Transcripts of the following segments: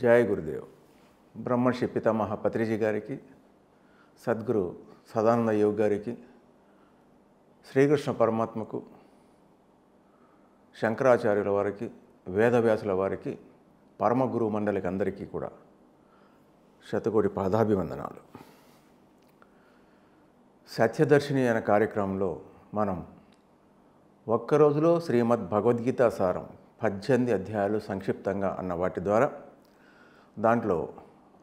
జయ గురుదేవ్. బ్రహ్మర్షి పితామహ పత్రిజీ గారికి, సద్గురు సదానంద యోగ్ గారికి, శ్రీకృష్ణ పరమాత్మకు, శంకరాచార్యుల వారికి, వేదవ్యాసుల వారికి, పరమగురు మండలికి అందరికీ కూడా శతకోటి పాదాభివందనాలు. సత్యదర్శిని అనే కార్యక్రమంలో మనం ఒక్కరోజులో శ్రీమద్ భగవద్గీత సారం 18 అధ్యాయాలు సంక్షిప్తంగా అన్న వాటి ద్వారా దాంట్లో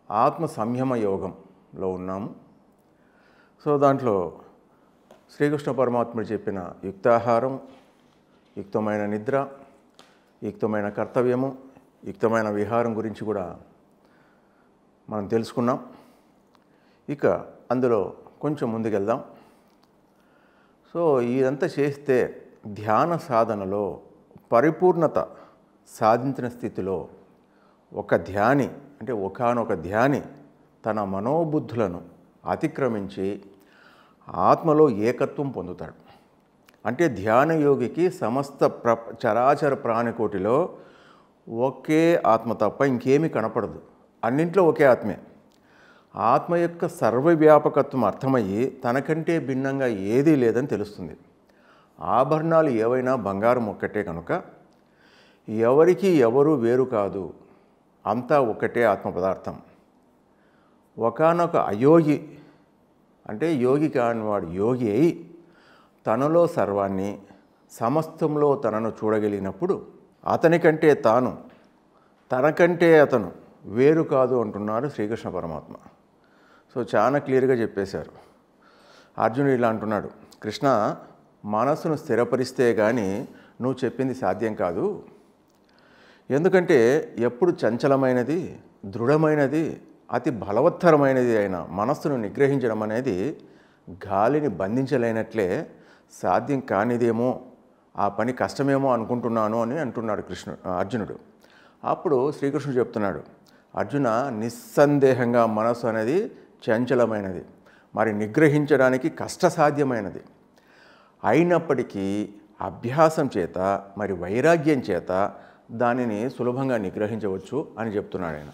ఆత్మ సంయమ యోగంలో ఉన్నాము. సో దాంట్లో శ్రీకృష్ణ పరమాత్ముడు చెప్పిన యుక్తాహారం, యుక్తమైన నిద్ర, యుక్తమైన కర్తవ్యము, యుక్తమైన విహారం గురించి కూడా మనం తెలుసుకున్నాం. ఇక అందులో కొంచెం ముందుకెళ్దాం. సో ఇదంతా చేస్తే ధ్యాన సాధనలో పరిపూర్ణత సాధించిన స్థితిలో ఒక ధ్యాని అంటే ఒకానొక ధ్యాని తన మనోబుద్ధులను అతిక్రమించి ఆత్మలో ఏకత్వం పొందుతాడు. అంటే ధ్యాన యోగికి సమస్త చరాచర ప్రాణికోటిలో ఒకే ఆత్మ తప్ప ఇంకేమీ కనపడదు. అన్నింట్లో ఒకే ఆత్మే. ఆత్మ యొక్క సర్వవ్యాపకత్వం అర్థమయ్యి తనకంటే భిన్నంగా ఏదీ లేదని తెలుస్తుంది. ఆభరణాలు ఏవైనా బంగారం ఒక్కటే కనుక ఎవరికి ఎవరు వేరు కాదు, అంతా ఒకటే ఆత్మ పదార్థం. ఒకానొక అయోగి అంటే యోగి కానివాడు యోగి అయి తనలో సర్వాన్ని సమస్తంలో తనను చూడగలిగినప్పుడు అతనికంటే తాను, తనకంటే అతను వేరు కాదు అంటున్నారు శ్రీకృష్ణ పరమాత్మ. సో చాలా క్లియర్గా చెప్పేశారు. అర్జునుడు ఇలా అంటున్నాడు, కృష్ణ మనసును స్థిరపరిస్తే కానీ నువ్వు చెప్పింది సాధ్యం కాదు. ఎందుకంటే ఎప్పుడు చంచలమైనది, దృఢమైనది, అతి బలవత్తరమైనది అయిన మనస్సును నిగ్రహించడం అనేది గాలిని బంధించలేనట్లే సాధ్యం కానిదేమో, ఆ పని కష్టమేమో అనుకుంటున్నాను అని అంటున్నాడు అర్జునుడు. అప్పుడు శ్రీకృష్ణుడు చెప్తున్నాడు, అర్జున నిస్సందేహంగా మనస్సు అనేది చంచలమైనది, మరి నిగ్రహించడానికి కష్టసాధ్యమైనది. అయినప్పటికీ అభ్యాసం చేత మరి వైరాగ్యం చేత దానిని సులభంగా నిగ్రహించవచ్చు అని చెప్తున్నాడు ఆయన.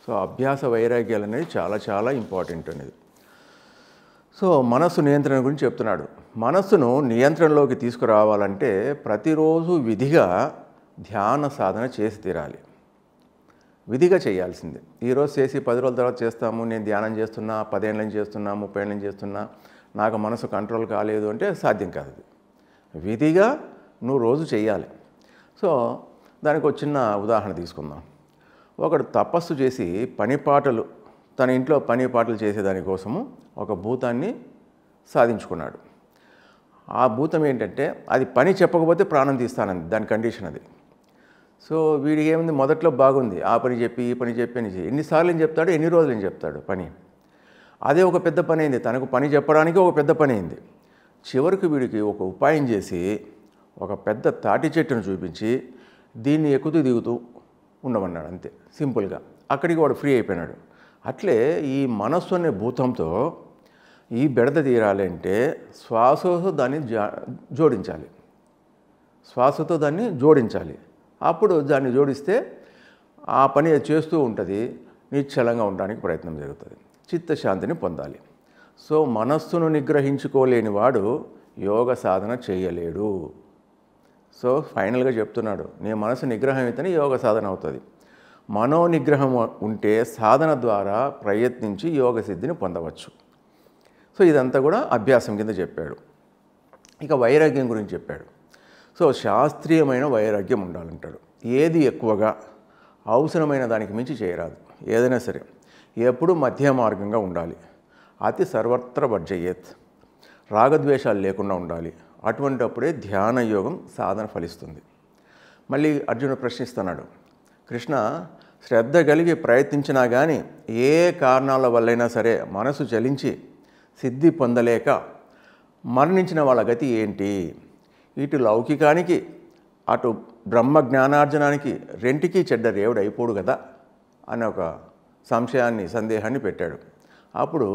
సో అభ్యాస వైరాగ్యాలు అనేది చాలా చాలా ఇంపార్టెంట్ అనేది. సో మనస్సు నియంత్రణ గురించి చెప్తున్నాడు. మనస్సును నియంత్రణలోకి తీసుకురావాలంటే ప్రతిరోజు విధిగా ధ్యాన సాధన చేసి తీరాలి. విధిగా చేయాల్సిందే. ఈరోజు చేసి 10 రోజుల తర్వాత చేస్తాము, నేను ధ్యానం చేస్తున్నా, 10 ఏళ్ళ నుంచి చేస్తున్నా, 30 ఏళ్ళ నుంచి చేస్తున్నా, నాకు మనసు కంట్రోల్ కాలేదు అంటే సాధ్యం కాదు. విధిగా నువ్వు రోజు చేయాలి. సో దానికి ఒక చిన్న ఉదాహరణ తీసుకుందాం. ఒకడు తపస్సు చేసి పనిపాటలు, తన ఇంట్లో పనిపాటలు చేసేదానికోసము ఒక భూతాన్ని సాధించుకున్నాడు. ఆ భూతం ఏంటంటే అది పని చెప్పకపోతే ప్రాణం తీస్తానంది, దాని కండిషన్ అది. సో వీడికి ఏముంది, మొదట్లో బాగుంది, ఆ పని చెప్పి ఈ పని చెప్పి అని ఎన్నిసార్లు ఏం చెప్తాడు, ఎన్ని రోజులు ఏం చెప్తాడు పని. అదే ఒక పెద్ద పని అయింది, తనకు పని చెప్పడానికి ఒక పెద్ద పని అయింది. చివరికి వీడికి ఒక ఉపాయం చేసి ఒక పెద్ద తాటి చెట్టును చూపించి దీన్ని ఎక్కుతూ దిగుతూ ఉండమన్నాడు. అంతే సింపుల్గా. అక్కడికి వాడు ఫ్రీ అయిపోయినాడు. అట్లే ఈ మనస్సు అనే భూతంతో ఈ బెడద తీరాలి అంటే శ్వాసతో దాన్ని జోడించాలి. శ్వాసతో దాన్ని జోడించాలి. అప్పుడు దాన్ని జోడిస్తే ఆ పని చేస్తూ ఉంటుంది, నిశ్చలంగా ఉండడానికి ప్రయత్నం జరుగుతుంది, చిత్తశాంతిని పొందాలి. సో మనస్సును నిగ్రహించుకోలేని వాడు యోగ సాధన చేయలేడు. సో ఫైనల్గా చెప్తున్నాడు, నీ మనసు నిగ్రహం అయితేనే యోగ సాధన అవుతుంది. మనోనిగ్రహం ఉంటే సాధన ద్వారా ప్రయత్నించి యోగ సిద్ధిని పొందవచ్చు. సో ఇదంతా కూడా అభ్యాసం కింద చెప్పాడు. ఇక వైరాగ్యం గురించి చెప్పాడు. సో శాస్త్రీయమైన వైరాగ్యం ఉండాలంటాడు. ఏది ఎక్కువగా అవసరమైన దానికి మించి చేయరాదు. ఏదైనా సరే ఎప్పుడు మధ్య మార్గంగా ఉండాలి. అతి సర్వత్ర వర్జయేత్. రాగద్వేషాలు లేకుండా ఉండాలి. అటువంటప్పుడే ధ్యాన యోగం సాధన ఫలిస్తుంది. మళ్ళీ అర్జునుడు ప్రశ్నిస్తున్నాడు, కృష్ణ శ్రద్ధ కలిగి ప్రయత్నించినా కానీ ఏ కారణాల వల్లైనా సరే మనసు చలించి సిద్ధి పొందలేక మరణించిన వాళ్ళ గతి ఏంటి? ఇటు లౌకికానికి అటు బ్రహ్మ జ్ఞానార్జనానికి రెంటికి చెడ్డ రేవుడు అయిపోడు కదా అనే ఒక సందేహాన్ని పెట్టాడు. అప్పుడు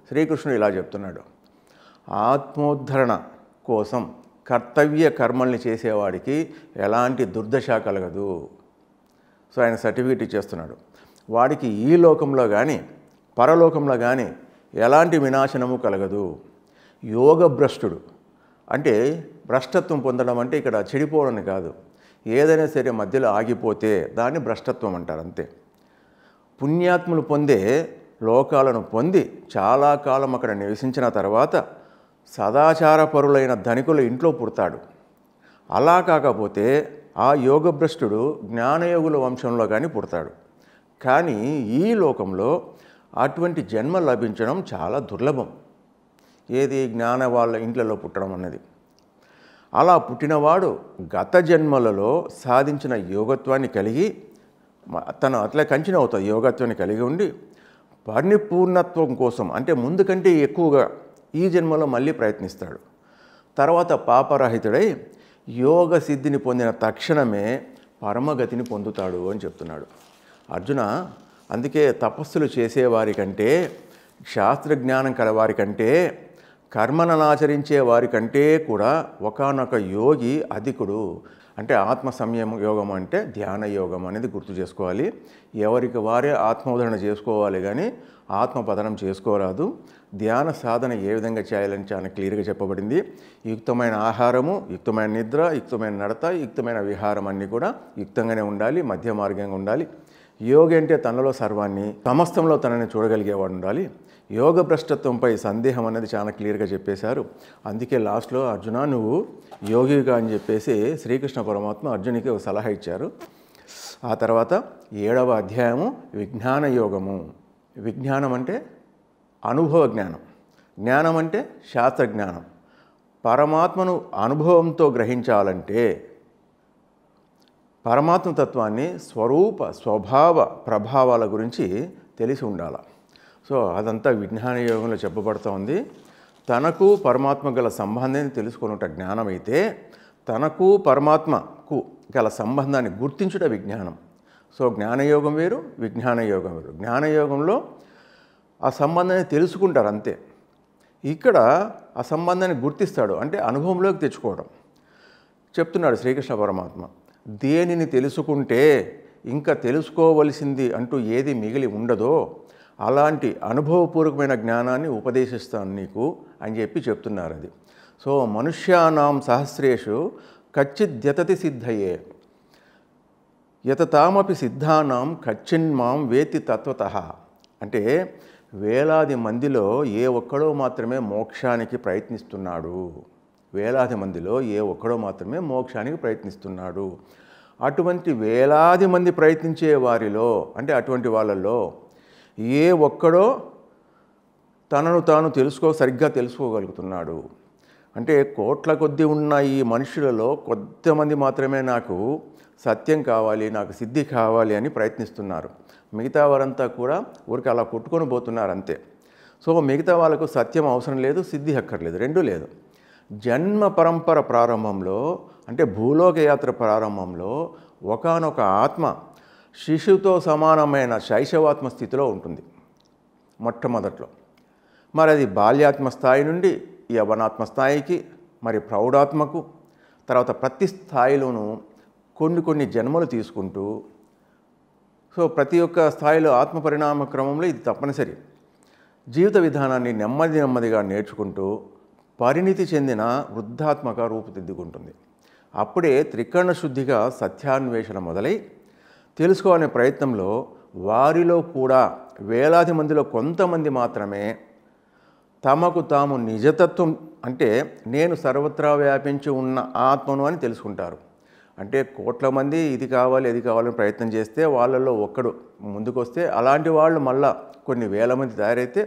శ్రీకృష్ణుడు ఇలా చెప్తున్నాడు, ఆత్మోద్ధరణ కోసం కర్తవ్య కర్మల్ని చేసేవాడికి ఎలాంటి దుర్దశ కలగదు. సో ఆయన సర్టిఫికేట్ ఇచ్చేస్తున్నాడు. వాడికి ఈ లోకంలో కానీ పరలోకంలో కానీ ఎలాంటి వినాశనము కలగదు. యోగభ్రష్టుడు అంటే భ్రష్టత్వం పొందడం అంటే ఇక్కడ చెడిపోవడం కాదు, ఏదైనా సరే మధ్యలో ఆగిపోతే దాన్ని భ్రష్టత్వం అంటారు అంతే. పుణ్యాత్ములు పొందే లోకాలను పొంది చాలా కాలం అక్కడ నివసించిన తర్వాత సదాచారపరులైన ధనికుల ఇంట్లో పుడతాడు. అలా కాకపోతే ఆ యోగభ్రష్టుడు జ్ఞానయోగుల వంశంలో కానీ పుడతాడు. కానీ ఈ లోకంలో అటువంటి జన్మ లభించడం చాలా దుర్లభం. ఏది జ్ఞాన వాళ్ళ ఇంట్లలో పుట్టడం అన్నది. అలా పుట్టినవాడు గత జన్మలలో సాధించిన యోగత్వాన్ని కలిగి తను అట్లా కంటిన్యూ అవుతుంది. యోగత్వాన్ని కలిగి ఉండి పరిపూర్ణత్వం కోసం అంటే ముందు కంటే ఎక్కువగా ఈ జన్మలో మళ్ళీ ప్రయత్నిస్తాడు. తర్వాత పాపరహితుడై యోగ సిద్ధిని పొందిన తక్షణమే పరమగతిని పొందుతాడు అని చెప్తున్నాడు. అర్జున, అందుకే తపస్సులు చేసేవారి కంటే, శాస్త్రజ్ఞానం కలవారి కంటే, కర్మలను ఆచరించే వారి కంటే కూడా ఒకానొక యోగి అధికుడు. అంటే ఆత్మ సంయమ యోగం అంటే ధ్యాన యోగం అనేది గుర్తు చేసుకోవాలి. ఎవరికి వారే ఆత్మోధరణ చేసుకోవాలి, కానీ ఆత్మపతనం చేసుకోరాదు. ధ్యాన సాధన ఏ విధంగా చేయాలని చాలా క్లియర్గా చెప్పబడింది. యుక్తమైన ఆహారము, యుక్తమైన నిద్ర, యుక్తమైన నడత, యుక్తమైన విహారం అన్నీ కూడా యుక్తంగానే ఉండాలి, మధ్య మార్గంగా ఉండాలి. యోగి అంటే తనలో సర్వాన్ని, సమస్తంలో తనని చూడగలిగేవాడు ఉండాలి. యోగ భ్రష్టత్వంపై సందేహం అనేది చాలా క్లియర్గా చెప్పేశారు. అందుకే లాస్ట్లో అర్జున నువ్వు యోగిగా అని చెప్పేసి శ్రీకృష్ణ పరమాత్మ అర్జునికి ఒక సలహా ఇచ్చారు. ఆ తర్వాత 7వ అధ్యాయము విజ్ఞాన యోగము. విజ్ఞానం అంటే అనుభవ జ్ఞానం, జ్ఞానం అంటే శాస్త్రజ్ఞానం. పరమాత్మను అనుభవంతో గ్రహించాలంటే పరమాత్మ తత్వాన్ని స్వరూప స్వభావ ప్రభావాల గురించి తెలిసి ఉండాలి. సో అదంతా విజ్ఞాన యోగంలో చెప్పబడుతూ ఉంది. తనకు పరమాత్మ గల సంబంధాన్ని తెలుసుకున్నట జ్ఞానం అయితే, తనకు పరమాత్మకు గల సంబంధాన్ని గుర్తించుట విజ్ఞానం. సో జ్ఞానయోగం వేరు, విజ్ఞాన యోగం వేరు. జ్ఞానయోగంలో ఆ సంబంధాన్ని తెలుసుకుంటారు అంతే. ఇక్కడ ఆ సంబంధాన్ని గుర్తిస్తాడు అంటే అనుభవంలోకి తెచ్చుకోవడం. చెప్తున్నాడు శ్రీకృష్ణ పరమాత్మ, దేనిని తెలుసుకుంటే ఇంకా తెలుసుకోవలసింది అంటూ ఏది మిగిలి ఉండదో అలాంటి అనుభవపూర్వకమైన జ్ఞానాన్ని ఉపదేశిస్తాను నీకు అని చెప్పి చెప్తున్నారు. అది సో మనుష్యానాం సహస్రేషు కచ్చిద్యతతి సిద్ధయే యతతామపి సిద్ధానాం కచ్చిన్మాం వేతి తత్వతః. అంటే వేలాది మందిలో ఏ ఒక్కడో మాత్రమే మోక్షానికి ప్రయత్నిస్తున్నాడు. వేలాది మందిలో ఏ ఒక్కడో మాత్రమే మోక్షానికి ప్రయత్నిస్తున్నాడు. అటువంటి వేలాది మంది ప్రయత్నించే వారిలో అంటే అటువంటి వాళ్ళల్లో ఏ ఒక్కడో తనను తాను సరిగ్గా తెలుసుకోగలుగుతున్నాడు. అంటే కోట్ల కొద్దీ ఉన్న ఈ మనుషులలో కొంతమంది మాత్రమే నాకు సత్యం కావాలి, నాకు సిద్ధి కావాలి అని ప్రయత్నిస్తున్నారు. మిగతా వారంతా కూడా ఊరికి అలా కొట్టుకొని పోతున్నారు అంతే. సో మిగతా వాళ్ళకు సత్యం అవసరం లేదు, సిద్ధి అక్కర్లేదు, రెండూ లేదు. జన్మ పరంపర ప్రారంభంలో అంటే భూలోక యాత్ర ప్రారంభంలో ఒకానొక ఆత్మ శిశువుతో సమానమైన శైశవాత్మ స్థితిలో ఉంటుంది మొట్టమొదట్లో. మరి అది బాల్యాత్మ స్థాయి నుండి యవనాత్మ స్థాయికి, మరి ప్రౌఢాత్మకు, తర్వాత ప్రతి స్థాయిలోనూ కొన్ని జన్మలు తీసుకుంటూ, సో ప్రతి ఒక్క స్థాయిలో ఆత్మ పరిణామ క్రమంలో ఇది తప్పనిసరి. జీవిత విధానాన్ని నెమ్మదిగా నేర్చుకుంటూ పరిణితి చెందిన వృద్ధాత్మక రూపుదిద్దుకుంటుంది. అప్పుడే త్రికరణ శుద్ధిగా సత్యాన్వేషణ మొదలై తెలుసుకోవాలనే ప్రయత్నంలో వారిలో కూడా వేలాది మందిలో కొంతమంది మాత్రమే తమకు తాము నిజతత్వం అంటే నేను సర్వత్రా వ్యాపించి ఉన్న ఆత్మను అని తెలుసుకుంటారు. అంటే కోట్ల మంది ఇది కావాలి అది కావాలని ప్రయత్నం చేస్తే వాళ్ళల్లో ఒక్కడు ముందుకు వస్తే అలాంటి వాళ్ళు మళ్ళా కొన్ని వేల మంది తయారైతే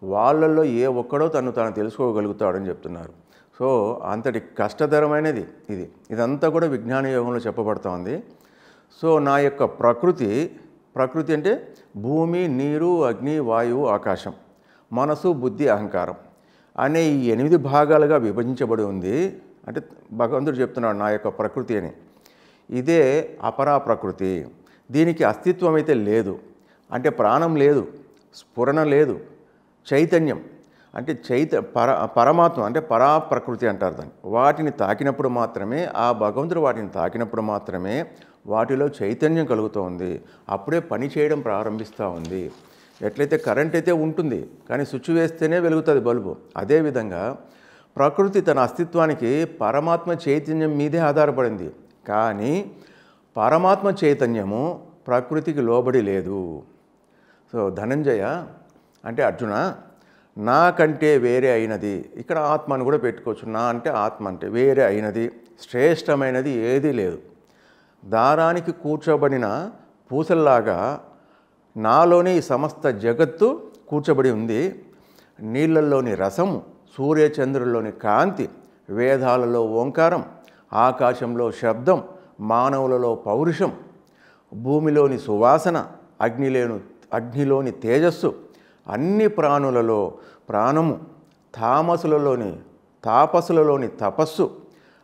వాళ్ళల్లో ఏ ఒక్కడో తాను తెలుసుకోగలుగుతాడని చెప్తున్నారు. సో అంతటి కష్టతరమైనది ఇదంతా కూడా విజ్ఞాన యోగంలో చెప్పబడుతూ ఉంది. సో నా యొక్క ప్రకృతి అంటే భూమి, నీరు, అగ్ని, వాయువు, ఆకాశం, మనసు, బుద్ధి, అహంకారం అనే ఈ 8 భాగాలుగా విభజించబడి ఉంది. అంటే భగవంతుడు చెప్తున్నాడు నా యొక్క ప్రకృతి అని. ఇదే అపరా ప్రకృతి. దీనికి అస్తిత్వం అయితే లేదు, అంటే ప్రాణం లేదు, స్ఫురణ లేదు, చైతన్యం అంటే పరమాత్మ అంటే పరాప్రకృతి అంటారు దాన్ని. వాటిని తాకినప్పుడు మాత్రమే, ఆ భగవంతుడు వాటిని తాకినప్పుడు మాత్రమే వాటిలో చైతన్యం కలుగుతోంది. అప్పుడే పని చేయడం ప్రారంభిస్తూ ఉంది. ఎట్లయితే కరెంట్ అయితే ఉంటుంది, కానీ స్విచ్ వేస్తేనే వెలుగుతుంది బల్బు. అదేవిధంగా ప్రకృతి తన అస్తిత్వానికి పరమాత్మ చైతన్యం మీదే ఆధారపడింది. కానీ పరమాత్మ చైతన్యము ప్రకృతికి లోబడి లేదు. సో ధనంజయ అంటే అర్జున, నాకంటే వేరే అయినది, ఇక్కడ ఆత్మను కూడా పెట్టుకోవచ్చు. నా అంటే ఆత్మ అంటే వేరే అయినది, శ్రేష్టమైనది ఏదీ లేదు. దారానికి కూర్చోబడిన పూసల్లాగా నాలోనే ఈ సమస్త జగత్తు కూర్చోబడి ఉంది. నీళ్ళల్లోని రసము, సూర్యచంద్రుల్లోని కాంతి, వేదాలలో ఓంకారం, ఆకాశంలో శబ్దం, మానవులలో పౌరుషం, భూమిలోని సువాసన, అగ్నిలోని తేజస్సు, అన్ని ప్రాణులలో ప్రాణము, తాపసులలోని తపస్సు,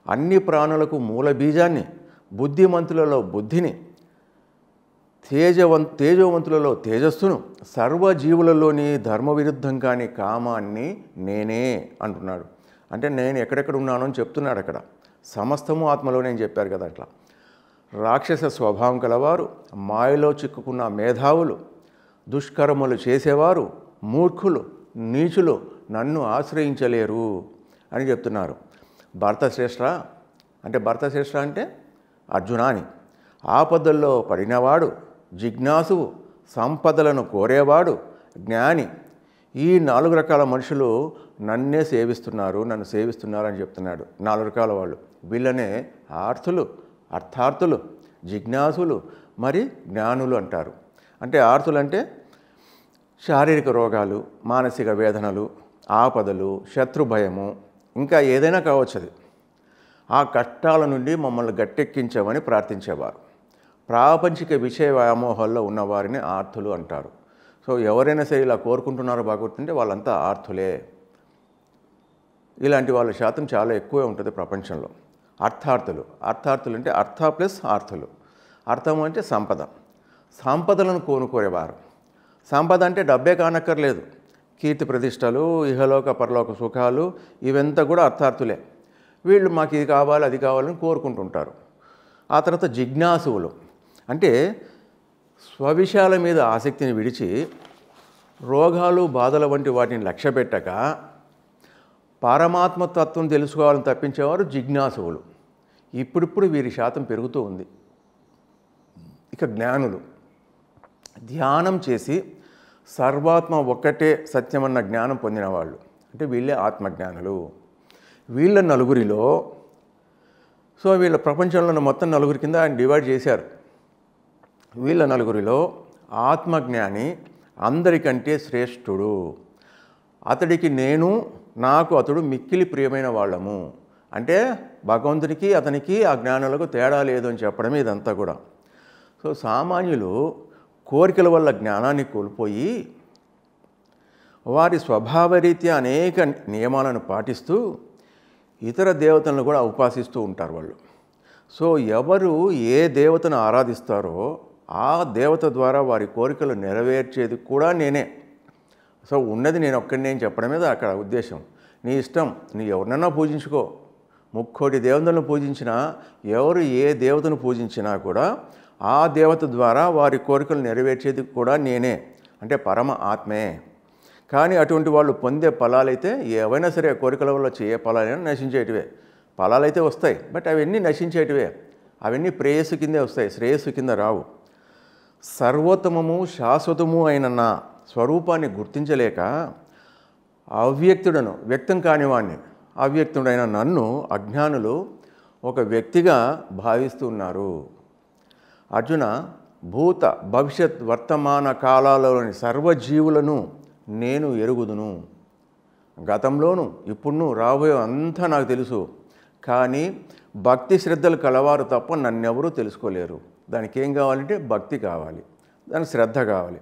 అన్ని ప్రాణులకు మూల బీజాన్ని, బుద్ధిమంతులలో బుద్ధిని, తేజోవంతులలో తేజస్సును, సర్వజీవులలోని ధర్మ విరుద్ధం కాని కామాన్ని నేనే అంటున్నాడు. అంటే నేను ఎక్కడెక్కడ ఉన్నానో అని చెప్తున్నాడు అక్కడ. సమస్తము ఆత్మలోనే అని చెప్పారు కదా. అట్లా రాక్షస స్వభావం కలవారు, మాయలో చిక్కుకున్న మేధావులు, దుష్కర్మలు చేసేవారు, మూర్ఖులు, నీచులు నన్ను ఆశ్రయించలేరు అని చెప్తున్నారు. భరతశ్రేష్ఠ అంటే అర్జున అని. ఆపదల్లో పడినవాడు, జిజ్ఞాసువు, సంపదలను కోరేవాడు, జ్ఞాని, ఈ 4 రకాల మనుషులు నన్ను సేవిస్తున్నారు అని చెప్తున్నాడు. 4 రకాల వాళ్ళు, వీళ్ళనే ఆర్తులు, అర్థార్థులు, జిజ్ఞాసులు, మరి జ్ఞానులు అంటారు. అంటే ఆర్తులు అంటే శారీరక రోగాలు, మానసిక వేదనలు, ఆపదలు, శత్రుభయము, ఇంకా ఏదైనా కావచ్చు అది. ఆ కష్టాల నుండి మమ్మల్ని గట్టెక్కించమని ప్రార్థించేవారు. ప్రాపంచిక విషయ వ్యామోహాల్లో ఉన్నవారిని ఆర్తులు అంటారు. సో ఎవరైనా సరే ఇలా కోరుకుంటున్నారో బాగుంటుంటే వాళ్ళంతా ఆర్తులే. ఇలాంటి వాళ్ళ శాతం చాలా ఎక్కువే ఉంటుంది ప్రపంచంలో. అర్థార్థులు అంటే అర్థ ప్లస్ ఆర్థులు. అర్థం అంటే సంపదలను కోరుకోరేవారు. సంపద అంటే డబ్బే కానక్కర్లేదు, కీర్తి ప్రతిష్టలు, ఇహలోక పరలోక సుఖాలు, ఇవంతా కూడా అర్థార్థులే. వీళ్ళు మాకు ఇది కావాలి అది కావాలని కోరుకుంటుంటారు. ఆ తర్వాత జిజ్ఞాసువులు అంటే స్వవిషయాల మీద ఆసక్తిని విడిచి రోగాలు, బాధల వంటి వాటిని లక్ష్యపెట్టక పరమాత్మతత్వం తెలుసుకోవాలని తప్పించేవారు జిజ్ఞాసువులు. ఇప్పుడిప్పుడు వీరి శాతం పెరుగుతూ ఉంది. ఇక జ్ఞానులు ధ్యానం చేసి సర్వాత్మ ఒక్కటే సత్యమన్న జ్ఞానం పొందిన వాళ్ళు, అంటే వీళ్ళే ఆత్మజ్ఞానులు. వీళ్ళ నలుగురిలో వీళ్ళ ప్రపంచంలో మొత్తం 4 కింద ఆయన డివైడ్ చేశారు. వీళ్ళ నలుగురిలో ఆత్మజ్ఞాని అందరికంటే శ్రేష్ఠుడు. అతడికి నేను, నాకు అతడు మిక్కిలి ప్రియమైన వాళ్ళము. అంటే భగవంతునికి అతనికి ఆ జ్ఞానులకు తేడా లేదు అని చెప్పడమే ఇదంతా కూడా. సామాన్యులు కోరికల వల్ల జ్ఞానాన్ని కోల్పోయి వారి స్వభావరీత్యా అనేక నియమాలను పాటిస్తూ ఇతర దేవతలను కూడా ఉపాసిస్తూ ఉంటారు వాళ్ళు. ఎవరు ఏ దేవతను ఆరాధిస్తారో ఆ దేవత ద్వారా వారి కోరికలు నెరవేర్చేది కూడా నేనే. ఉన్నది నేను ఒక్కడినే అని చెప్పడం మీద అక్కడ ఉద్దేశం. నీ ఇష్టం, నీ ఎవరినన్నా పూజించుకో. 30 దేవతలను పూజించినా, ఎవరు ఏ దేవతను పూజించినా కూడా ఆ దేవత ద్వారా వారి కోరికలు నెరవేర్చేది కూడా నేనే, అంటే పరమ ఆత్మే. కానీ అటువంటి వాళ్ళు పొందే ఫలాలైతే ఏవైనా సరే కోరికల వల్ల చేయే ఫలాలైనా నశించేటివే. ఫలాలైతే వస్తాయి, బట్ అవన్నీ నశించేటివే. అవన్నీ ప్రేయస్సు కిందే వస్తాయి, శ్రేయస్సు కింద రావు. సర్వోత్తమము శాశ్వతము అయిన నా స్వరూపాన్ని గుర్తించలేక అవ్యక్తుడను, వ్యక్తం కానివాణ్ణి, అవ్యక్తుడైన నన్ను అజ్ఞానులు ఒక వ్యక్తిగా భావిస్తున్నారు. అర్జున, భూత భవిష్యత్ వర్తమాన కాలాలలోని సర్వజీవులను నేను ఎరుగుదును. గతంలోను ఇప్పుడును రాబోయే అంతా నాకు తెలుసు. కానీ భక్తి శ్రద్ధలు కలవారు తప్ప నన్నెవరూ తెలుసుకోలేరు. దానికి ఏం కావాలంటే భక్తి కావాలి, దానికి శ్రద్ధ కావాలి.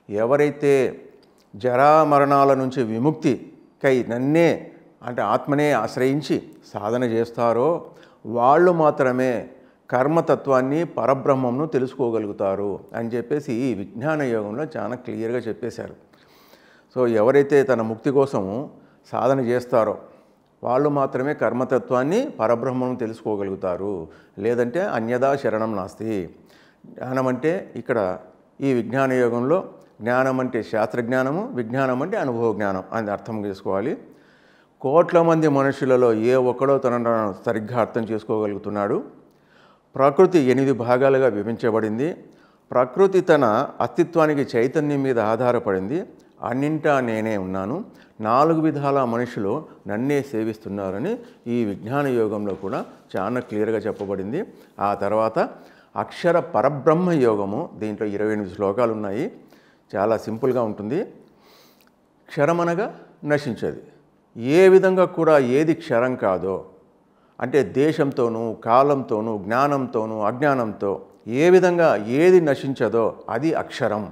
ఎవరైతే జరామరణాల నుంచి విముక్తికై నన్నే అంటే ఆత్మనే ఆశ్రయించి సాధన చేస్తారో వాళ్ళు మాత్రమే కర్మతత్వాన్ని, పరబ్రహ్మంను తెలుసుకోగలుగుతారు అని చెప్పేసి ఈ విజ్ఞాన యోగంలో చాలా క్లియర్గా చెప్పేశారు. సో ఎవరైతే తన ముక్తి కోసం సాధన చేస్తారో వాళ్ళు మాత్రమే కర్మతత్వాన్ని పరబ్రహ్మం తెలుసుకోగలుగుతారు. లేదంటే అన్యదా శరణం నాస్తి. జ్ఞానం అంటే ఇక్కడ ఈ విజ్ఞాన యోగంలో జ్ఞానం అంటే శాస్త్రజ్ఞానము, విజ్ఞానం అంటే అనుభవ జ్ఞానం అని అర్థం చేసుకోవాలి. కోట్ల మంది మనుషులలో ఏ ఒక్కడో తనను సరిగ్గా అర్థం చేసుకోగలుగుతున్నాడు. ప్రకృతి 8 భాగాలుగా విభజించబడింది. ప్రకృతి తన అస్తిత్వానికి చైతన్యం మీద ఆధారపడింది. అన్నింటా నేనే ఉన్నాను, 4 విధాల మనుషులు నన్నే సేవిస్తున్నారని ఈ విజ్ఞాన యోగంలో కూడా చాలా క్లియర్గా చెప్పబడింది. ఆ తర్వాత అక్షర పరబ్రహ్మ యోగము, దీంట్లో 28 శ్లోకాలు ఉన్నాయి. చాలా సింపుల్గా ఉంటుంది. క్షరమనగా నశించేది. ఏ విధంగా కూడా ఏది క్షరం కాదో, అంటే దేశంతోనూ కాలంతోనూ జ్ఞానంతోనూ అజ్ఞానంతో ఏ విధంగా ఏది నశించదో అది అక్షరం.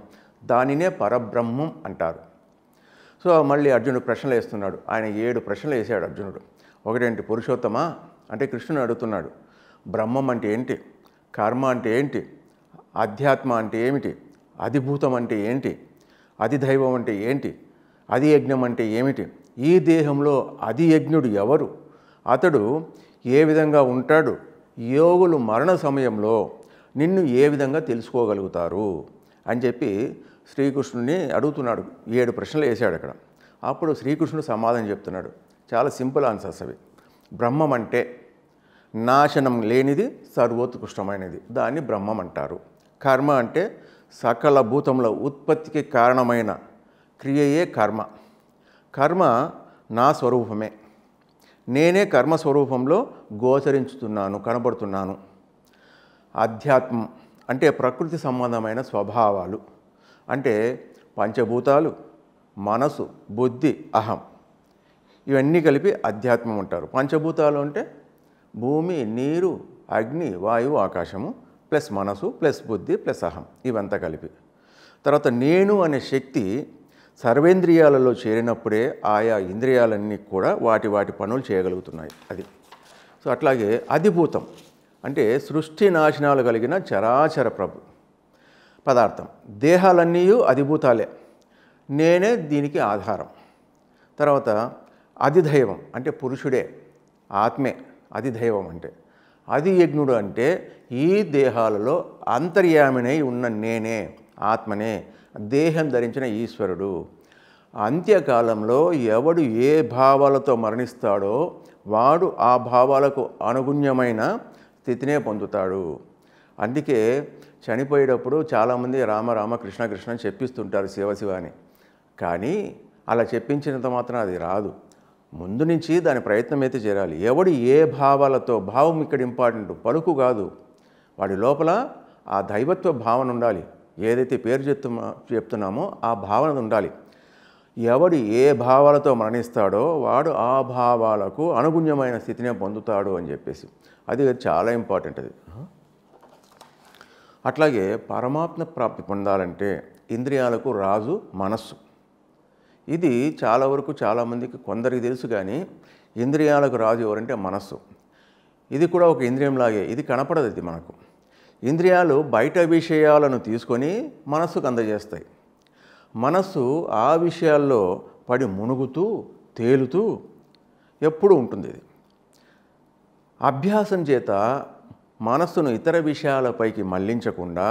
దానినే పరబ్రహ్మం అంటారు. సో మళ్ళీ అర్జునుడు ప్రశ్నలు వేస్తున్నాడు. ఆయన 7 ప్రశ్నలు వేసాడు అర్జునుడు. ఒకటేంటి, పురుషోత్తమ అంటే కృష్ణుడు అడుగుతున్నాడు, బ్రహ్మం అంటే ఏంటి, కర్మ అంటే ఏంటి, ఆధ్యాత్మ అంటే ఏమిటి, అధిభూతం అంటే ఏంటి, అధిదైవం అంటే ఏంటి, అధి యజ్ఞం అంటే ఏమిటి, ఈ దేహంలో అధి యజ్ఞుడు ఎవరు, అతడు ఏ విధంగా ఉంటాడు, యోగులు మరణ సమయంలో నిన్ను ఏ విధంగా తెలుసుకోగలుగుతారు అని చెప్పి శ్రీకృష్ణుని అడుగుతున్నాడు. 7 ప్రశ్నలు వేశాడు అక్కడ. అప్పుడు శ్రీకృష్ణుడు సమాధానం చెప్తున్నాడు. చాలా సింపుల్ ఆన్సర్స్ అవి. బ్రహ్మం అంటే నాశనం లేనిది, సర్వోత్కృష్టమైనది, దాన్ని బ్రహ్మం అంటారు. కర్మ అంటే సకల భూతముల ఉత్పత్తికి కారణమైన క్రియయే కర్మ. కర్మ నా స్వరూపమే, నేనే కర్మస్వరూపంలో గోచరించుతున్నాను, కనబడుతున్నాను. ఆధ్యాత్మం అంటే ప్రకృతి సంబంధమైన స్వభావాలు, అంటే పంచభూతాలు, మనసు, బుద్ధి, అహం, ఇవన్నీ కలిపి అధ్యాత్మం అంటారు. పంచభూతాలు అంటే భూమి, నీరు, అగ్ని, వాయువు, ఆకాశము ప్లస్ మనసు ప్లస్ బుద్ధి ప్లస్ అహం, ఇవంతా కలిపి. తర్వాత నేను అనే శక్తి సర్వేంద్రియాలలో చేరినప్పుడే ఆయా ఇంద్రియాలన్నీ కూడా వాటి వాటి పనులు చేయగలుగుతున్నాయి. అది. సో అట్లాగే అధిభూతం అంటే సృష్టి నాశనాలు కలిగిన చరాచర పదార్థం. దేహాలన్నీ అధిభూతాలే, నేనే దీనికి ఆధారం. తర్వాత అధిదైవం అంటే పురుషుడే, ఆత్మే అధిదైవం అంటే. అధియజ్ఞుడు అంటే ఈ దేహాలలో అంతర్యామినై ఉన్న నేనే, ఆత్మనే, దేహం ధరించిన ఈశ్వరుడు. అంత్యకాలంలో ఎవడు ఏ భావాలతో మరణిస్తాడో వాడు ఆ భావాలకు అనుగుణ్యమైన స్థితినే పొందుతాడు. అందుకే చనిపోయేటప్పుడు చాలామంది రామ రామ కృష్ణ కృష్ణ అని చెప్పిస్తుంటారు, శివ శివ అని. కానీ అలా చెప్పించినంత మాత్రం అది రాదు. ముందు నుంచి దాని ప్రయత్నం అయితే చేయాలి. ఎవడు ఏ భావాలతో, భావం ఇక్కడ ఇంపార్టెంట్, పలుకు కాదు, వాడి లోపల ఆ దైవత్వ భావన ఉండాలి. ఏదైతే పేరు చెప్తున్నామో ఆ భావన ఉండాలి. ఎవడు ఏ భావాలతో మరణిస్తాడో వాడు ఆ భావాలకు అనుగుణ్యమైన స్థితినే పొందుతాడు అని చెప్పేసి, అది చాలా ఇంపార్టెంట్. అది అట్లాగే పరమాత్మ ప్రాప్తి పొందాలంటే ఇంద్రియాలకు రాజు మనస్సు. ఇది చాలా వరకు చాలామందికి కొందరికి తెలుసు, కానీ ఇంద్రియాలకు రాజు ఎవరంటే మనస్సు. ఇది కూడా ఒక ఇంద్రియంలాగే, ఇది కనపడదు. ఇది మనకు ఇంద్రియాలు బయట విషయాలను తీసుకొని మనస్సుకు అందజేస్తాయి. మనస్సు ఆ విషయాల్లో పడి మునుగుతూ తేలుతూ ఎప్పుడూ ఉంటుంది. ఇది అభ్యాసం చేత మనస్సును ఇతర విషయాలపైకి మళ్లించకుండా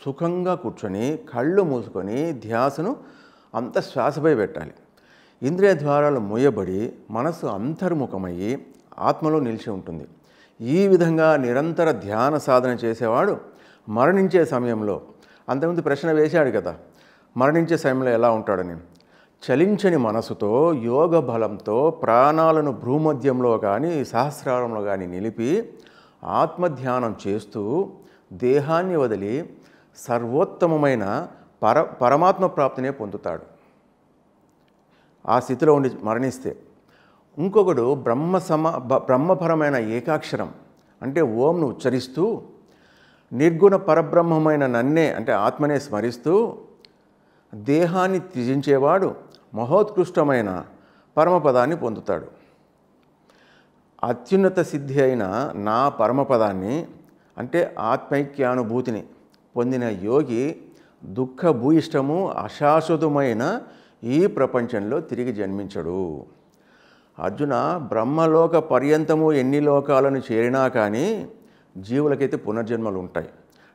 సుఖంగా కూర్చొని కళ్ళు మూసుకొని ధ్యాసను అంత శ్వాసపై పెట్టాలి. ఇంద్రియ ద్వారాలు మూయబడి మనస్సు అంతర్ముఖమయ్యి ఆత్మలో నిలిచి ఉంటుంది. ఈ విధంగా నిరంతర ధ్యాన సాధన చేసేవాడు మరణించే సమయంలో, అంతకుముందు ప్రశ్న వేశాడు కదా, మరణించే సమయంలో ఎలా ఉంటాడని, చలించని మనసుతో యోగ బలంతో ప్రాణాలను భ్రూమధ్యంలో కానీ సహస్రారంలో కానీ నిలిపి ఆత్మధ్యానం చేస్తూ దేహాన్ని వదిలి సర్వోత్తమమైన పరమాత్మ ప్రాప్తినే పొందుతాడు. ఆ స్థితిలో ఉండి మరణిస్తే. ఇంకొకడు బ్రహ్మపరమైన ఏకాక్షరం అంటే ఓంను ఉచ్చరిస్తూ నిర్గుణ పరబ్రహ్మమైన నన్నే అంటే ఆత్మనే స్మరిస్తూ దేహాన్ని త్యజించేవాడు మహోత్కృష్టమైన పరమపదాన్ని పొందుతాడు. అత్యున్నత సిద్ధి అయిన నా పరమపదాన్ని అంటే ఆత్మైక్యానుభూతిని పొందిన యోగి దుఃఖభూయిష్టము అశాశ్వతమైన ఈ ప్రపంచంలో తిరిగి జన్మించడు. అర్జున, బ్రహ్మలోక పర్యంతము ఎన్ని లోకాలను చేరినా కానీ జీవులకైతే పునర్జన్మలు ఉంటాయి.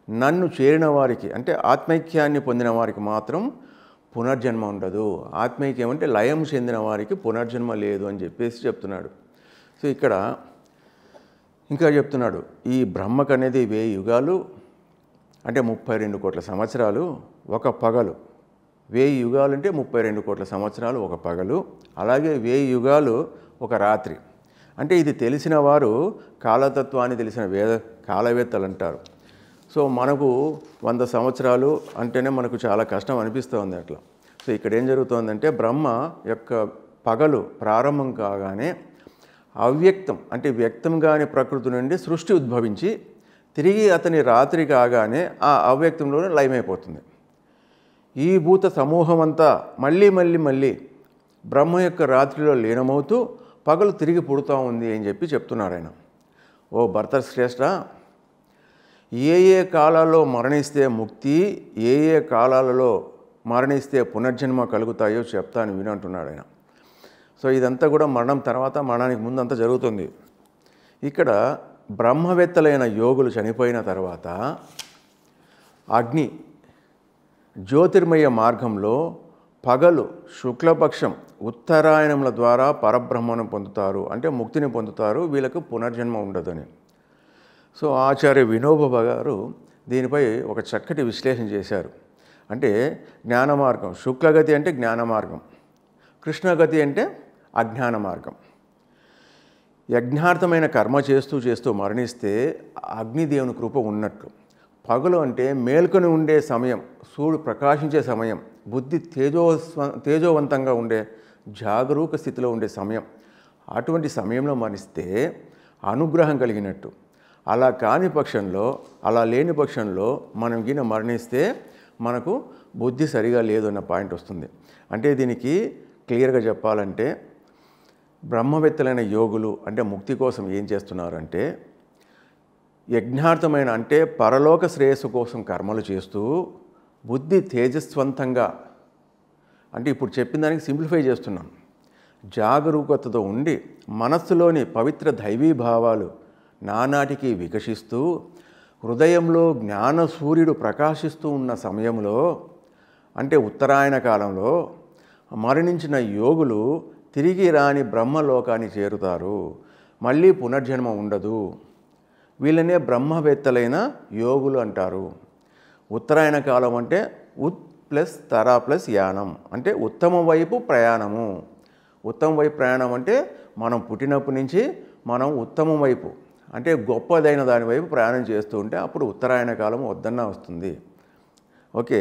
నన్ను చేరిన వారికి అంటే ఆత్మైక్యాన్ని పొందిన వారికి మాత్రం పునర్జన్మ ఉండదు. ఆత్మైక్యం అంటే లయం చెందిన వారికి పునర్జన్మ లేదు అని చెప్పేసి చెప్తున్నాడు. సో ఇక్కడ ఇంకా చెప్తున్నాడు, ఈ బ్రహ్మకు అనేది 1000 యుగాలు అంటే 32 కోట్ల సంవత్సరాలు ఒక పగలు. 1000 యుగాలు అంటే 32 కోట్ల సంవత్సరాలు ఒక పగలు. అలాగే 1000 యుగాలు ఒక రాత్రి. అంటే ఇది తెలిసిన వారు కాలతత్వాన్ని తెలిసిన కాలవేత్తలు అంటారు. సో మనకు 100 సంవత్సరాలు అంటేనే మనకు చాలా కష్టం అనిపిస్తుంది అట్లా. సో ఇక్కడ ఏం జరుగుతుందంటే బ్రహ్మ యొక్క పగలు ప్రారంభం కాగానే అవ్యక్తం అంటే వ్యక్తం కాని ప్రకృతి నుండి సృష్టి ఉద్భవించి తిరిగి అతని రాత్రి కాగానే ఆ అవ్యక్తంలోనే లయమైపోతుంది. ఈ భూత సమూహం అంతా మళ్ళీ బ్రహ్మ యొక్క రాత్రిలో లీనమవుతూ పగలు తిరిగి పుడుతూ ఉంది అని చెప్పి చెప్తున్నాడు ఆయన. ఓ భర్తశ్రేష్ఠ, ఏ కాలాల్లో మరణిస్తే ముక్తి, ఏ కాలాలలో మరణిస్తే పునర్జన్మ కలుగుతాయో చెప్తాను వినంటున్నాడు ఆయన. సో ఇదంతా కూడా మరణం తర్వాత మరణానికి ముందంతా జరుగుతుంది. ఇక్కడ బ్రహ్మవేత్తలైన యోగులు చనిపోయిన తర్వాత అగ్ని జ్యోతిర్మయ మార్గంలో పగలు శుక్లపక్షం ఉత్తరాయణముల ద్వారా పరబ్రహ్మను పొందుతారు, అంటే ముక్తిని పొందుతారు. వీళ్ళకు పునర్జన్మ ఉండదని. సో ఆచార్య వినోబా గారు దీనిపై ఒక చక్కటి విశ్లేషణ చేశారు. అంటే జ్ఞాన మార్గం, శుక్లగతి అంటే జ్ఞాన మార్గం, కృష్ణగతి అంటే అజ్ఞాన మార్గం. యజ్ఞార్థమైన కర్మ చేస్తూ మరణిస్తే అగ్నిదేవుని కృప ఉన్నట్లు. పగలు అంటే మేల్కొని ఉండే సమయం, సూర్యుడు ప్రకాశించే సమయం, బుద్ధి తేజోవంతంగా ఉండే జాగరూక స్థితిలో ఉండే సమయం. అటువంటి సమయంలో మరణిస్తే అనుగ్రహం కలిగినట్టు. అలా కాని పక్షంలో, అలా లేని పక్షంలో మనం గిన మరణిస్తే మనకు బుద్ధి సరిగా లేదు అన్న పాయింట్ వస్తుంది. అంటే దీనికి క్లియర్గా చెప్పాలంటే బ్రహ్మవేత్తలైన యోగులు అంటే ముక్తి కోసం ఏం చేస్తున్నారంటే యజ్ఞార్థమైన అంటే పరలోక శ్రేయస్సు కోసం కర్మలు చేస్తూ బుద్ధి తేజస్వంతంగా, అంటే ఇప్పుడు చెప్పిన దానికి సింప్లిఫై చేస్తున్నాం, జాగరూకతతో ఉండి మనస్సులోని పవిత్ర దైవీ భావాలు నానాటికి వికసిస్తూ హృదయంలో జ్ఞాన సూర్యుడు ప్రకాశిస్తూ ఉన్న సమయంలో అంటే ఉత్తరాయణ కాలంలో మరణించిన యోగులు తిరిగి రాని బ్రహ్మలోకాన్ని చేరుతారు. మళ్ళీ పునర్జన్మ ఉండదు. వీళ్ళనే బ్రహ్మవేత్తలైన యోగులు అంటారు. ఉత్తరాయణ కాలం అంటే ఉత్ ప్లస్ తరా ప్లస్ యానం అంటే ఉత్తమ వైపు ప్రయాణము. ఉత్తమ వైపు ప్రయాణం అంటే మనం పుట్టినప్పటి నుంచి మనం ఉత్తమం వైపు అంటే గొప్పదైన దాని వైపు ప్రయాణం చేస్తూ ఉంటే అప్పుడు ఉత్తరాయణ కాలం వద్దన్నా వస్తుంది. ఓకే,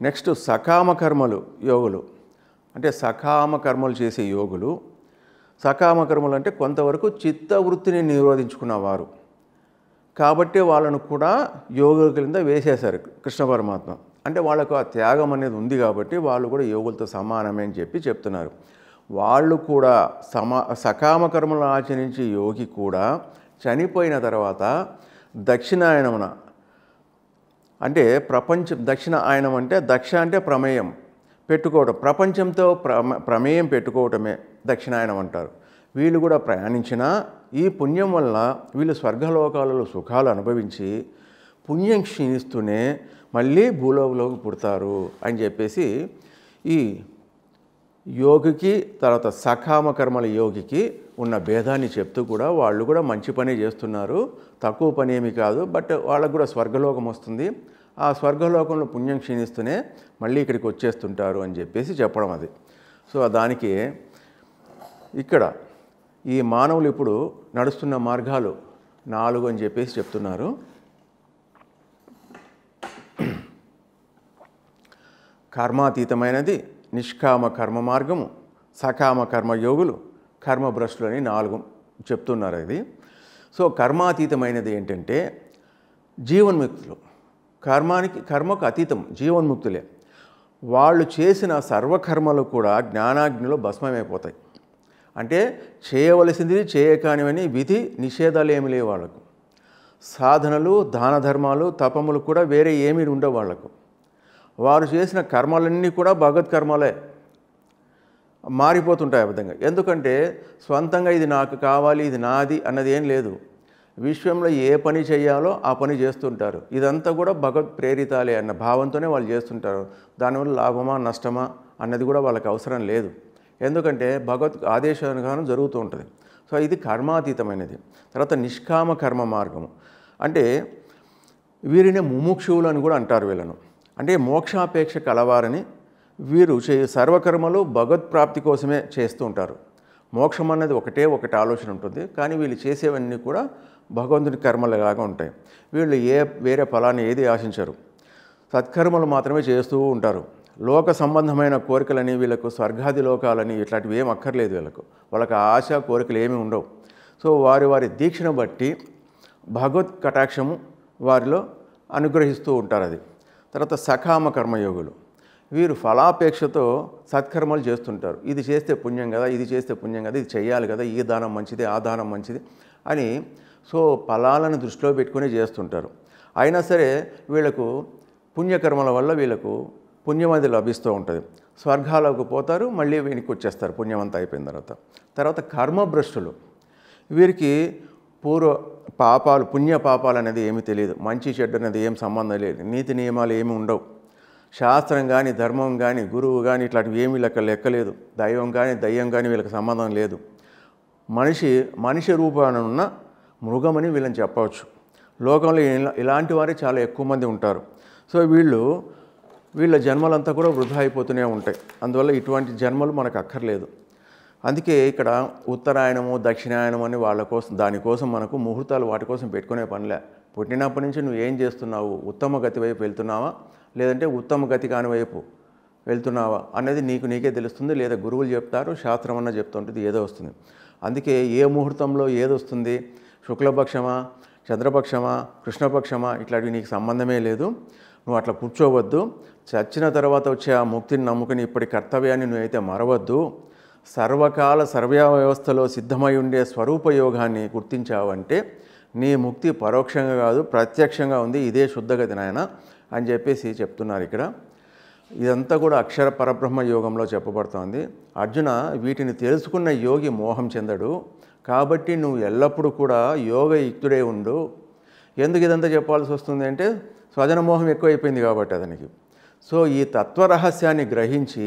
నెక్స్ట్ సకామ కర్మలు యోగులు అంటే సకామ కర్మలు చేసే యోగులు. సకామ కర్మలు అంటే కొంతవరకు చిత్తవృత్తిని నిరోధించుకున్నవారు కాబట్టి వాళ్ళను కూడా యోగుల కింద వేసేశారు కృష్ణ పరమాత్మ. అంటే వాళ్ళకు ఆ త్యాగం అనేది ఉంది కాబట్టి వాళ్ళు కూడా యోగులతో సమానమే అని చెప్పి చెప్తున్నారు. వాళ్ళు కూడా సకామ కర్మలు ఆచరించి యోగి కూడా చనిపోయిన తర్వాత దక్షిణాయనమున అంటే దక్షిణ ఆయనం అంటే దక్ష అంటే ప్రమేయం పెట్టుకోవడం, ప్రపంచంతో ప్రమేయం పెట్టుకోవటమే దక్షిణాయనం అంటారు. వీళ్ళు కూడా ప్రయాణించినా ఈ పుణ్యం వల్ల వీళ్ళు స్వర్గలోకాలలో సుఖాలు అనుభవించి పుణ్యం క్షీణిస్తూనే మళ్ళీ భూలోకంలోకి పుడతారు అని చెప్పేసి ఈ యోగికి తర్వాత సకామ కర్మల యోగికి ఉన్న భేదాన్ని చెప్తూ కూడా వాళ్ళు కూడా మంచి పని చేస్తున్నారు, తక్కువ పని ఏమి కాదు, బట్ వాళ్ళకు కూడా స్వర్గలోకం వస్తుంది. ఆ స్వర్గలోకంలో పుణ్యం క్షీణిస్తూనే మళ్ళీ ఇక్కడికి వచ్చేస్తుంటారు అని చెప్పేసి చెప్పడం అది. సో దానికి ఇక్కడ ఈ మానవులు ఇప్పుడు నడుస్తున్న మార్గాలు 4 అని చెప్పేసి చెప్తున్నారు. కర్మాతీతమైనది, నిష్కామ కర్మ మార్గము, సకామ కర్మయోగులు, కర్మభ్రష్టులు అని 4 చెప్తున్నారు ఇది. సో కర్మాతీతమైనది ఏంటంటే జీవన్ముక్తులు, కర్మకు అతీతం జీవన్ముక్తులే. వాళ్ళు చేసిన సర్వకర్మలు కూడా జ్ఞానాగ్నిలో భస్మమైపోతాయి. అంటే చేయవలసింది చేయకానివని విధి నిషేధాలు ఏమి లేవు వాళ్ళకు. సాధనలు దాన ధర్మాలు తపములు కూడా వేరే ఏమీ ఉండవు వాళ్ళకు. వారు చేసిన కర్మలన్నీ కూడా భగవత్ కర్మలే. మారిపోతుంటాయి ఆ విధంగా. ఎందుకంటే స్వంతంగా ఇది నాకు కావాలి, ఇది నాది అన్నది ఏం లేదు. విశ్వంలో ఏ పని చేయాలో ఆ పని చేస్తుంటారు. ఇదంతా కూడా భగవత్ ప్రేరితాలే అన్న భావంతోనే వాళ్ళు చేస్తుంటారు. దానివల్ల లాభమా నష్టమా అన్నది కూడా వాళ్ళకి అవసరం లేదు. ఎందుకంటే భగవత్ ఆదేశానుసారం జరుగుతూ ఉంటుంది. సో ఇది కర్మాతీతమైనది. తర్వాత నిష్కామ కర్మ మార్గము అంటే వీరిని ముముక్షువులు అని కూడా అంటారు వీళ్ళను. అంటే మోక్షాపేక్ష కలవారని వీరు సర్వకర్మలు భగవత్ప్రాప్తి కోసమే చేస్తూ ఉంటారు. మోక్షం అన్నది ఒకటి ఆలోచన ఉంటుంది, కానీ వీళ్ళు చేసేవన్నీ కూడా భగవంతుని కర్మలులాగా ఉంటాయి. వీళ్ళు వేరే ఫలాన్ని ఏది ఆశించరు, సత్కర్మలు మాత్రమే చేస్తూ ఉంటారు. లోక సంబంధమైన కోరికలని వీళ్ళకు స్వర్గాది లోకాలని ఇట్లాంటివి ఏం అక్కర్లేదు. వాళ్ళకి ఆశ కోరికలు ఏమీ ఉండవు. సో వారి దీక్షను బట్టి భగవత్ కటాక్షము వారిలో అనుగ్రహిస్తూ ఉంటారు. అది తర్వాత సకామ కర్మయోగులు వీరు ఫలాపేక్షతో సత్కర్మలు చేస్తుంటారు. ఇది చేస్తే పుణ్యం కదా, ఇది చేస్తే పుణ్యం కదా, ఇది చేయాలి కదా, ఈ దానం మంచిది, ఆ దానం మంచిది అని సో ఫలాలను దృష్టిలో పెట్టుకుని చేస్తుంటారు. అయినా సరే వీళ్ళకు పుణ్యకర్మల వల్ల వీళ్ళకు పుణ్యం అది లభిస్తూ ఉంటుంది. స్వర్గాలకు పోతారు, మళ్ళీ వెనక్కి వచ్చేస్తారు పుణ్యమంతా అయిపోయిన తర్వాత కర్మభ్రష్టులు వీరికి పూర్వ పాపాలు పుణ్య పాపాలు అనేది ఏమీ తెలియదు, మంచి చెడ్డ అనేది ఏం సంబంధం లేదు, నీతి నియమాలు ఏమి ఉండవు, శాస్త్రం కానీ ధర్మం కానీ గురువు కానీ ఇట్లాంటివి ఏమీ లెక్కలేదు, దైవం కానీ దయ్యం కానీ వీళ్ళకి సంబంధం లేదు. మనిషి రూపాన ఉన్న మృగమని వీళ్ళని చెప్పవచ్చు. లోకంలో ఇలాంటి వారే చాలా ఎక్కువ మంది ఉంటారు. సో వీళ్ళ జన్మలంతా కూడా వృధా అయిపోతూనే ఉంటాయి. అందువల్ల ఇటువంటి జన్మలు మనకు అక్కర్లేదు. అందుకే ఇక్కడ ఉత్తరాయణము దక్షిణాయనం అని వాళ్ళ కోసం దానికోసం మనకు ముహూర్తాలు వాటి కోసం పెట్టుకునే పనిలే. పుట్టినప్పటి నుంచి నువ్వు ఏం చేస్తున్నావు, ఉత్తమ గతి వైపు వెళ్తున్నావా లేదంటే ఉత్తమ గతి కాని వైపు వెళ్తున్నావా అనేది నీకే తెలుస్తుంది. లేదా గురువులు చెప్తారు, శాస్త్రం అన్న చెప్తుంటుంది, ఏదో వస్తుంది. అందుకే ఏ ముహూర్తంలో ఏది వస్తుంది, శుక్లపక్షమా చంద్రపక్షమా కృష్ణపక్షమా ఇట్లాంటివి నీకు సంబంధమే లేదు. నువ్వు అట్లా కూర్చోవద్దు. చచ్చిన తర్వాత వచ్చే ఆ ముక్తిని నమ్ముకుని ఇప్పటి కర్తవ్యాన్ని నువ్వైతే మరవద్దు. సర్వకాల సర్వవ్యవస్థలో సిద్ధమై ఉండే స్వరూపయోగాన్ని గుర్తించావంటే నీ ముక్తి పరోక్షంగా కాదు ప్రత్యక్షంగా ఉంది. ఇదే శుద్ధగతి నాయన అని చెప్పేసి చెప్తున్నారు ఇక్కడ. ఇదంతా కూడా అక్షర పరబ్రహ్మ యోగంలో చెప్పబడుతోంది. అర్జున, వీటిని తెలుసుకున్న యోగి మోహం చెందడు. కాబట్టి నువ్వు ఎల్లప్పుడూ కూడా యోగయుక్తుడే ఉండు. ఎందుకు ఇదంతా చెప్పాల్సి వస్తుంది అంటే స్వజన మోహం ఎక్కువైపోయింది కాబట్టి అతనికి. సో ఈ తత్వరహస్యాన్ని గ్రహించి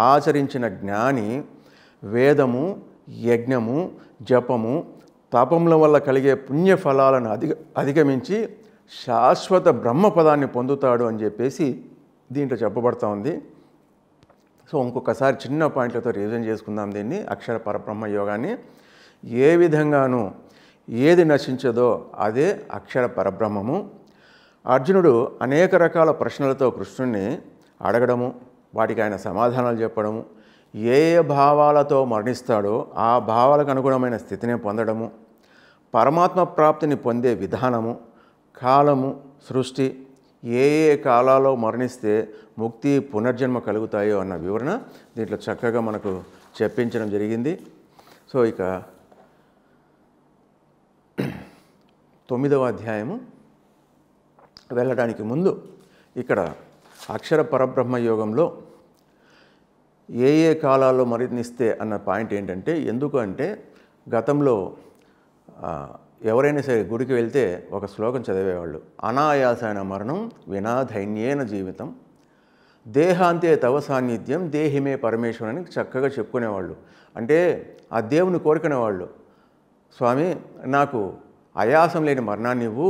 ఆచరించిన జ్ఞాని వేదము యజ్ఞము జపము తపముల వల్ల కలిగే పుణ్యఫలాలను అధిగమించి శాశ్వత బ్రహ్మపదాన్ని పొందుతాడు అని చెప్పేసి దీంట్లో చెప్పబడుతూ ఉంది. సో ఇంకొకసారి చిన్న పాయింట్లతో రివిజన్ చేసుకుందాం దీన్ని. అక్షర పరబ్రహ్మ యోగాన్ని ఏ విధంగానూ ఏది నశించదో అదే అక్షర పరబ్రహ్మము. అర్జునుడు అనేక రకాల ప్రశ్నలతో కృష్ణుణ్ణి అడగడము, వాటికి ఆయన సమాధానాలు చెప్పడము, ఏ భావాలతో మరణిస్తాడో ఆ భావాలకు అనుగుణమైన స్థితిని పొందడము, పరమాత్మ ప్రాప్తిని పొందే విధానము, కాలము, సృష్టి, ఏ కాలాల్లో మరణిస్తే ముక్తి పునర్జన్మ కలుగుతాయో అన్న వివరణ దీంట్లో చక్కగా మనకు చెప్పించడం జరిగింది. సో ఇక 9వ అధ్యాయము వెళ్ళడానికి ముందు ఇక్కడ అక్షర పరబ్రహ్మ యోగంలో ఏ కాలాల్లో మరణిస్తే అన్న పాయింట్ ఏంటంటే, ఎందుకు అంటే గతంలో ఎవరైనా సరే గుడికి వెళ్తే ఒక శ్లోకం చదివేవాళ్ళు. అనాయాసైన మరణం వినా ధైన్యేన జీవితం దేహాంతే తవ సాన్నిధ్యం దేహిమే పరమేశ్వరం అని చక్కగా చెప్పుకునేవాళ్ళు. అంటే ఆ దేవుని కోరుకునేవాళ్ళు, స్వామి నాకు ఆయాసం లేని మరణాన్ని ఇవ్వు,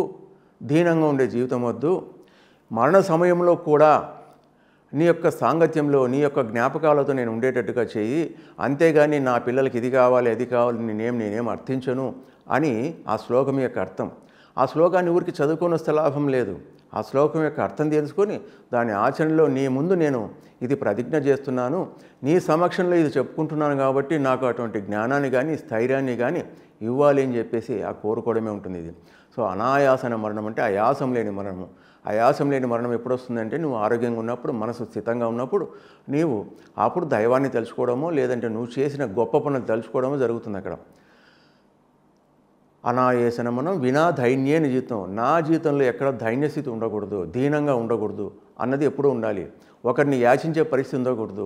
దీనంగా ఉండే జీవితం వద్దు, మరణ సమయంలో కూడా నీ యొక్క సాంగత్యంలో నీ యొక్క జ్ఞాపకాలతో నేను ఉండేటట్టుగా చేయి, అంతేగాని నా పిల్లలకి ఇది కావాలి అది కావాలి నేనేం అర్థించను అని ఆ శ్లోకం యొక్క అర్థం. ఆ శ్లోకాన్ని ఊరికి చదువుకొని వస్తే లాభం లేదు. ఆ శ్లోకం యొక్క అర్థం తెలుసుకొని దాని ఆచరణలో నీ ముందు నేను ఇది ప్రతిజ్ఞ చేస్తున్నాను, నీ సమక్షంలో ఇది చెప్పుకుంటున్నాను కాబట్టి నాకు అటువంటి జ్ఞానాన్ని కానీ స్థైర్యాన్ని కానీ ఇవ్వాలి అని చెప్పేసి ఆ కోరుకోవడమే ఉంటుంది ఇది. సో అనాయాసన మరణం అంటే ఆయాసం లేని మరణము. ఆయాసం లేని మరణం ఎప్పుడు వస్తుందంటే నువ్వు ఆరోగ్యంగా ఉన్నప్పుడు, మనసు స్థితంగా ఉన్నప్పుడు నీవు అప్పుడు దైవాన్ని తెలుసుకోవడమో లేదంటే నువ్వు చేసిన గొప్ప పనులు తెలుసుకోవడమో జరుగుతుంది అక్కడ. అనాయాసన మనం వినా ధైన్యేన జీవితం, నా జీవితంలో ఎక్కడ ధైన్యస్థితి ఉండకూడదు, దీనంగా ఉండకూడదు అన్నది ఎప్పుడూ ఉండాలి. ఒకరిని యాచించే పరిస్థితి ఉండకూడదు,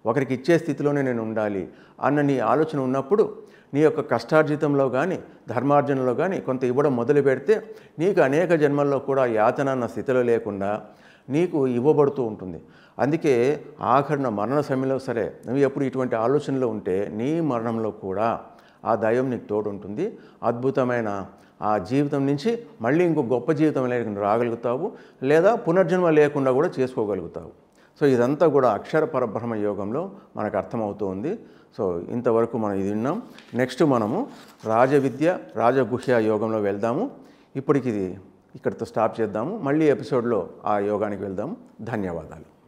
ఒకరికి ఇచ్చే స్థితిలోనే నేను ఉండాలి అన్న నీ ఆలోచన ఉన్నప్పుడు నీ యొక్క కష్టార్జితంలో కానీ ధర్మార్జనలో కానీ కొంత ఇవ్వడం మొదలు పెడితే నీకు అనేక జన్మల్లో కూడా యాతన అన్న స్థితిలో లేకుండా నీకు ఇవ్వబడుతూ ఉంటుంది. అందుకే ఆఖరణ మరణ సమయంలో సరే నువ్వు ఎప్పుడు ఇటువంటి ఆలోచనలో ఉంటే నీ మరణంలో కూడా ఆ దైవం నీకు తోడు ఉంటుంది. అద్భుతమైన ఆ జీవితం నుంచి మళ్ళీ ఇంకో గొప్ప జీవితం లేకుండా రాగలుగుతావు, లేదా పునర్జన్మ లేకుండా కూడా చేసుకోగలుగుతావు. సో ఇదంతా కూడా అక్షర పరబ్రహ్మ యోగంలో మనకు అర్థమవుతూ ఉంది. సో ఇంతవరకు మనం ఇది విన్నాం. నెక్స్ట్ మనము రాజవిద్య రాజగుహ్య యోగంలో వెళ్దాము. ఇప్పటికి ఇది ఇక్కడితో స్టాప్ చేద్దాము. మళ్ళీ ఎపిసోడ్లో ఆ యోగానికి వెళ్దాము. ధన్యవాదాలు.